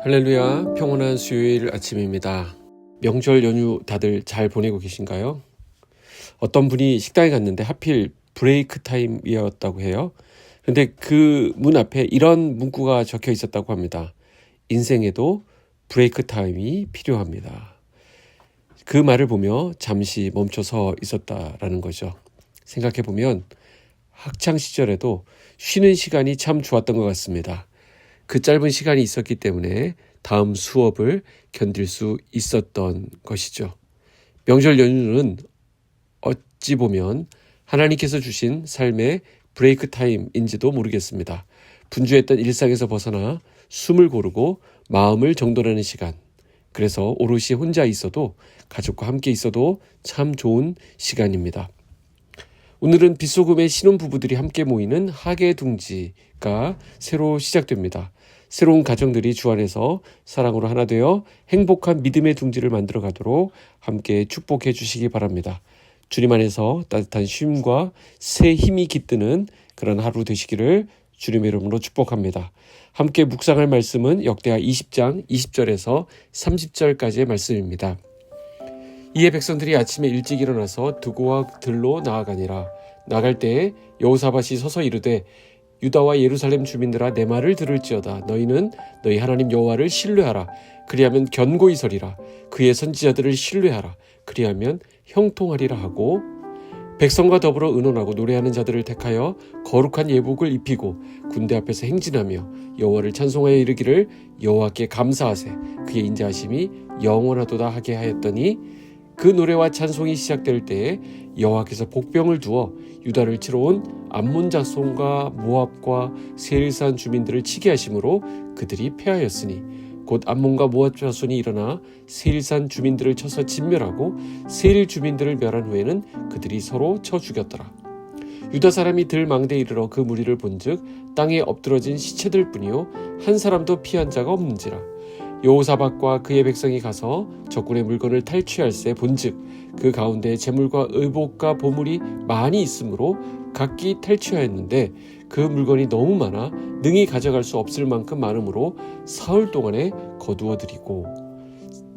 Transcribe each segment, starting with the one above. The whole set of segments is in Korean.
할렐루야, 평온한 수요일 아침입니다. 명절 연휴 다들 잘 보내고 계신가요? 어떤 분이 식당에 갔는데 하필 브레이크 타임이었다고 해요. 그런데 그 문 앞에 이런 문구가 적혀 있었다고 합니다. 인생에도 브레이크 타임이 필요합니다. 그 말을 보며 잠시 멈춰서 있었다라는 거죠. 생각해보면 학창 시절에도 쉬는 시간이 참 좋았던 것 같습니다. 그 짧은 시간이 있었기 때문에 다음 수업을 견딜 수 있었던 것이죠. 명절 연휴는 어찌 보면 하나님께서 주신 삶의 브레이크 타임인지도 모르겠습니다. 분주했던 일상에서 벗어나 숨을 고르고 마음을 정돈하는 시간. 그래서 오롯이 혼자 있어도 가족과 함께 있어도 참 좋은 시간입니다. 오늘은 빗소금의 신혼부부들이 함께 모이는 하계둥지가 새로 시작됩니다. 새로운 가정들이 주 안에서 사랑으로 하나 되어 행복한 믿음의 둥지를 만들어 가도록 함께 축복해 주시기 바랍니다. 주님 안에서 따뜻한 쉼과 새 힘이 깃드는 그런 하루 되시기를 주님의 이름으로 축복합니다. 함께 묵상할 말씀은 역대하 20장 20절에서 30절까지의 말씀입니다. 이에 백성들이 아침에 일찍 일어나서 드고와 들로 나아가니라. 나갈 때에 여호사밧이 서서 이르되 유다와 예루살렘 주민들아 내 말을 들을지어다. 너희는 너희 하나님 여호와를 신뢰하라. 그리하면 견고히 서리라. 그의 선지자들을 신뢰하라. 그리하면 형통하리라 하고 백성과 더불어 의논하고 노래하는 자들을 택하여 거룩한 예복을 입히고 군대 앞에서 행진하며 여호와를 찬송하여 이르기를 여호와께 감사하세. 그의 인자하심이 영원하도다 하게 하였더니 그 노래와 찬송이 시작될 때에 여호와께서 복병을 두어 유다를 치러 온 암몬 자손과 모압과 세일산 주민들을 치게 하심으로 그들이 패하였으니 곧 암몬과 모압 자손이 일어나 세일산 주민들을 쳐서 진멸하고 세일 주민들을 멸한 후에는 그들이 서로 쳐 죽였더라. 유다 사람이 들망대에 이르러 그 무리를 본즉 땅에 엎드러진 시체들 뿐이요 한 사람도 피한 자가 없는지라. 여호사밧과 그의 백성이 가서 적군의 물건을 탈취할세 본즉 그 가운데 재물과 의복과 보물이 많이 있으므로 각기 탈취하였는데 그 물건이 너무 많아 능히 가져갈 수 없을 만큼 많으므로 사흘 동안에 거두어들이고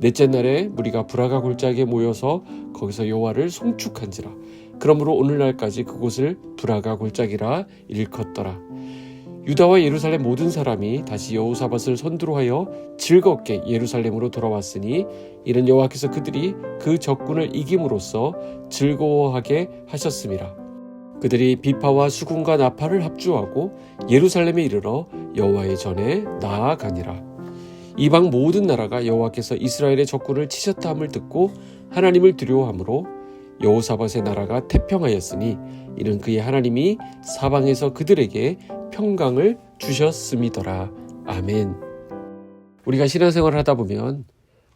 넷째 날에 무리가 브라가 골짜기에 모여서 거기서 여호와를 송축한지라. 그러므로 오늘날까지 그곳을 브라가 골짜기라 일컫더라. 유다와 예루살렘 모든 사람이 다시 여호사밧을 선두로 하여 즐겁게 예루살렘으로 돌아왔으니 이는 여호와께서 그들이 그 적군을 이김으로써 즐거워하게 하셨음이라. 그들이 비파와 수군과 나팔을 합주하고 예루살렘에 이르러 여호와의 전에 나아가니라. 이방 모든 나라가 여호와께서 이스라엘의 적군을 치셨다 함을 듣고 하나님을 두려워하므로 여호사밧의 나라가 태평하였으니 이는 그의 하나님이 사방에서 그들에게 평강을 주셨음이더라. 아멘. 우리가 신앙생활을 하다 보면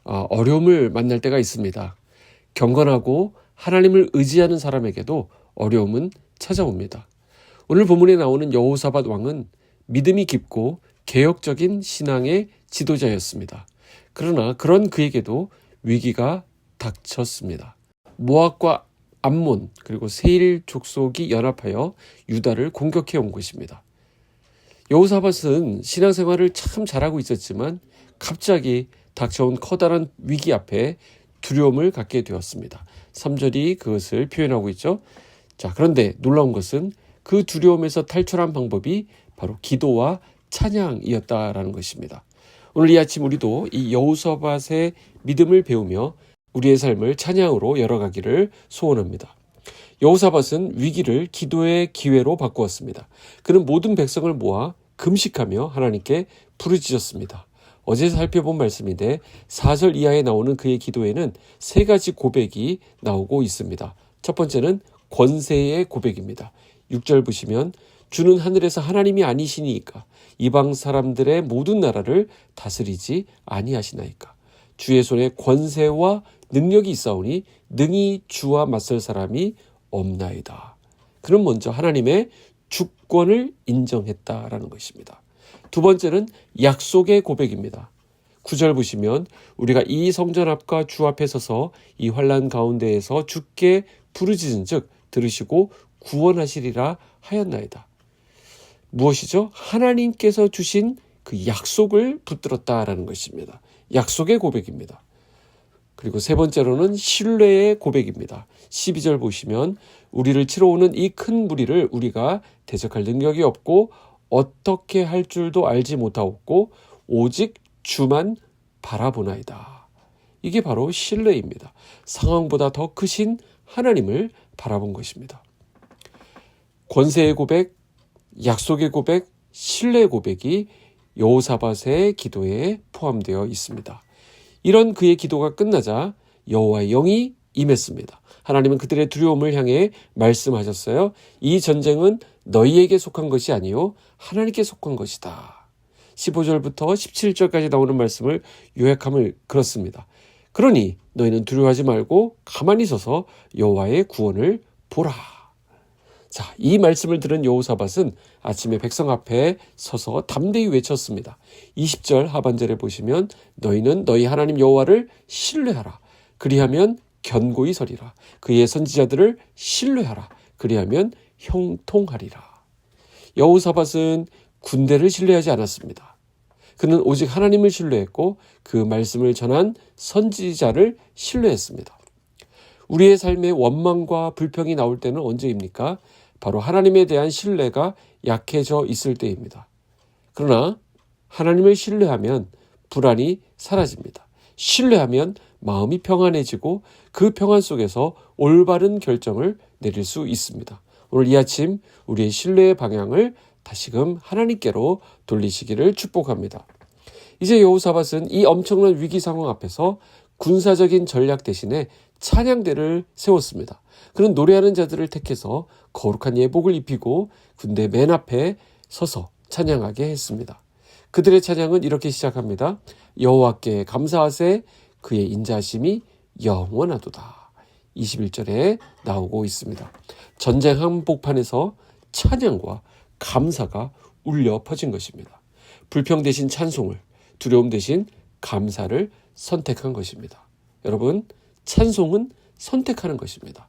어려움을 만날 때가 있습니다. 경건하고 하나님을 의지하는 사람에게도 어려움은 찾아옵니다. 오늘 본문에 나오는 여호사밧 왕은 믿음이 깊고 개혁적인 신앙의 지도자였습니다. 그러나 그런 그에게도 위기가 닥쳤습니다. 모압과 암몬 그리고 세일 족속이 연합하여 유다를 공격해 온 것입니다. 여호사밧은 신앙생활을 참 잘하고 있었지만 갑자기 닥쳐온 커다란 위기 앞에 두려움을 갖게 되었습니다. 3절이 그것을 표현하고 있죠. 자, 그런데 놀라운 것은 그 두려움에서 탈출한 방법이 바로 기도와 찬양이었다라는 것입니다. 오늘 이 아침 우리도 이 여호사밧의 믿음을 배우며 우리의 삶을 찬양으로 열어가기를 소원합니다. 여호사밧은 위기를 기도의 기회로 바꾸었습니다. 그는 모든 백성을 모아 금식하며 하나님께 부르짖었습니다. 어제 살펴본 말씀인데 4절 이하에 나오는 그의 기도에는 세 가지 고백이 나오고 있습니다. 첫 번째는 권세의 고백입니다. 6절 보시면 주는 하늘에서 하나님이 아니시니까 이방 사람들의 모든 나라를 다스리지 아니하시나이까. 주의 손에 권세와 능력이 있사오니 능히 주와 맞설 사람이 없나이다. 그는 먼저 하나님의 주권을 인정했다라는 것입니다. 두 번째는 약속의 고백입니다. 9절 보시면 우리가 이 성전 앞과 주 앞에 서서 이 환난 가운데에서 주께 부르짖은 즉 들으시고 구원하시리라 하였나이다. 무엇이죠? 하나님께서 주신 그 약속을 붙들었다라는 것입니다. 약속의 고백입니다. 그리고 세 번째로는 신뢰의 고백입니다. 12절 보시면 우리를 치러 오는 이 큰 무리를 우리가 대적할 능력이 없고 어떻게 할 줄도 알지 못하옵고 오직 주만 바라보나이다. 이게 바로 신뢰입니다. 상황보다 더 크신 하나님을 바라본 것입니다. 권세의 고백, 약속의 고백, 신뢰의 고백이 여호사밧의 기도에 포함되어 있습니다. 이런 그의 기도가 끝나자 여호와의 영이 임했습니다. 하나님은 그들의 두려움을 향해 말씀하셨어요. 이 전쟁은 너희에게 속한 것이 아니요 하나님께 속한 것이다. 15절부터 17절까지 나오는 말씀을 요약하면 그렇습니다. 그러니 너희는 두려워하지 말고 가만히 서서 여호와의 구원을 보라. 자, 이 말씀을 들은 여호사밧은 아침에 백성 앞에 서서 담대히 외쳤습니다. 20절 하반절에 보시면 너희는 너희 하나님 여호와를 신뢰하라. 그리하면 견고히 서리라. 그의 선지자들을 신뢰하라. 그리하면 형통하리라. 여호사밧은 군대를 신뢰하지 않았습니다. 그는 오직 하나님을 신뢰했고 그 말씀을 전한 선지자를 신뢰했습니다. 우리의 삶에 원망과 불평이 나올 때는 언제입니까? 바로 하나님에 대한 신뢰가 약해져 있을 때입니다. 그러나 하나님을 신뢰하면 불안이 사라집니다. 신뢰하면 마음이 평안해지고 그 평안 속에서 올바른 결정을 내릴 수 있습니다. 오늘 이 아침 우리의 신뢰의 방향을 다시금 하나님께로 돌리시기를 축복합니다. 이제 여호사밧은 이 엄청난 위기 상황 앞에서 군사적인 전략 대신에 찬양대를 세웠습니다. 그는 노래하는 자들을 택해서 거룩한 예복을 입히고 군대 맨 앞에 서서 찬양하게 했습니다. 그들의 찬양은 이렇게 시작합니다. 여호와께 감사하세 그의 인자하심이 영원하도다. 21절에 나오고 있습니다. 전쟁 한복판에서 찬양과 감사가 울려 퍼진 것입니다. 불평 대신 찬송을, 두려움 대신 감사를 선택한 것입니다. 여러분, 찬송은 선택하는 것입니다.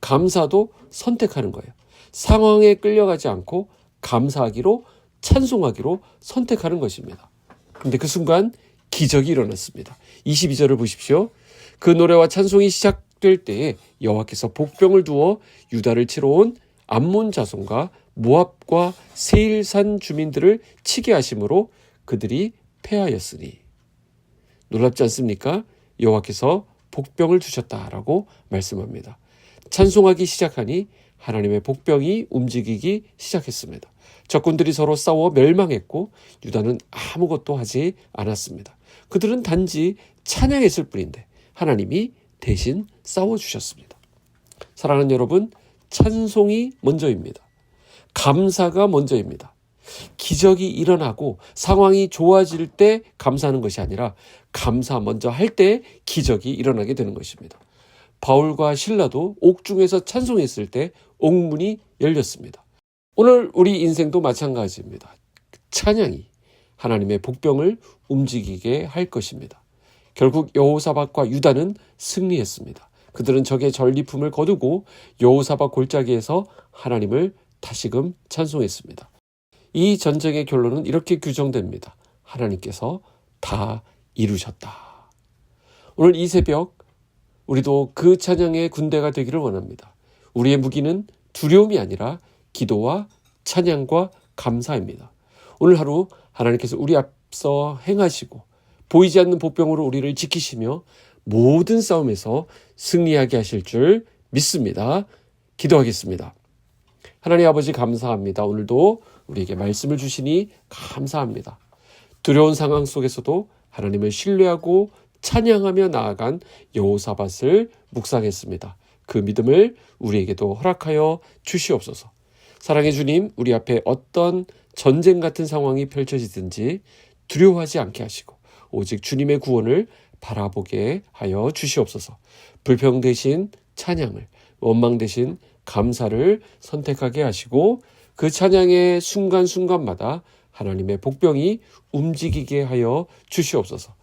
감사도 선택하는 거예요. 상황에 끌려가지 않고 감사하기로, 찬송하기로 선택하는 것입니다. 그런데 그 순간 기적이 일어났습니다. 22절을 보십시오. 그 노래와 찬송이 시작될 때에 여호와께서 복병을 두어 유다를 치러 온 암몬 자손과 모압과 세일산 주민들을 치게 하심으로 그들이 패하였으니. 놀랍지 않습니까? 여호와께서 복병을 두셨다라고 말씀합니다. 찬송하기 시작하니 하나님의 복병이 움직이기 시작했습니다. 적군들이 서로 싸워 멸망했고 유다는 아무것도 하지 않았습니다. 그들은 단지 찬양했을 뿐인데 하나님이 대신 싸워주셨습니다. 사랑하는 여러분, 찬송이 먼저입니다. 감사가 먼저입니다. 기적이 일어나고 상황이 좋아질 때 감사하는 것이 아니라 감사 먼저 할 때 기적이 일어나게 되는 것입니다. 바울과 실라도 옥중에서 찬송했을 때 옥문이 열렸습니다. 오늘 우리 인생도 마찬가지입니다. 찬양이 하나님의 복병을 움직이게 할 것입니다. 결국 여호사밧과 유다는 승리했습니다. 그들은 적의 전리품을 거두고 여호사밧 골짜기에서 하나님을 다시금 찬송했습니다. 이 전쟁의 결론은 이렇게 규정됩니다. 하나님께서 다 이루셨다. 오늘 이 새벽 우리도 그 찬양의 군대가 되기를 원합니다. 우리의 무기는 두려움이 아니라 기도와 찬양과 감사입니다. 오늘 하루 하나님께서 우리 앞서 행하시고 보이지 않는 복병으로 우리를 지키시며 모든 싸움에서 승리하게 하실 줄 믿습니다. 기도하겠습니다. 하나님 아버지 감사합니다. 오늘도 우리에게 말씀을 주시니 감사합니다. 두려운 상황 속에서도 하나님을 신뢰하고 찬양하며 나아간 여호사밧을 묵상했습니다. 그 믿음을 우리에게도 허락하여 주시옵소서. 사랑의 주님, 우리 앞에 어떤 전쟁 같은 상황이 펼쳐지든지 두려워하지 않게 하시고 오직 주님의 구원을 바라보게 하여 주시옵소서. 불평 대신 찬양을, 원망 대신 감사를 선택하게 하시고 그 찬양의 순간순간마다 하나님의 복병이 움직이게 하여 주시옵소서.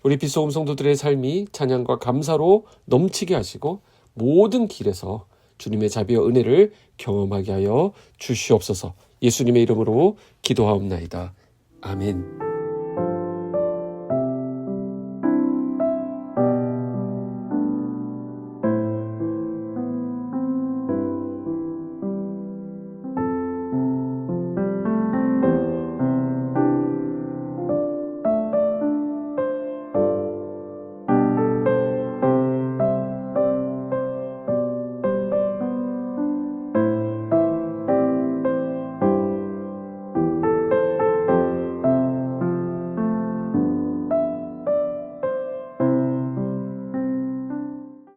우리 빛소금 성도들의 삶이 찬양과 감사로 넘치게 하시고 모든 길에서 주님의 자비와 은혜를 경험하게 하여 주시옵소서. 예수님의 이름으로 기도하옵나이다. 아멘.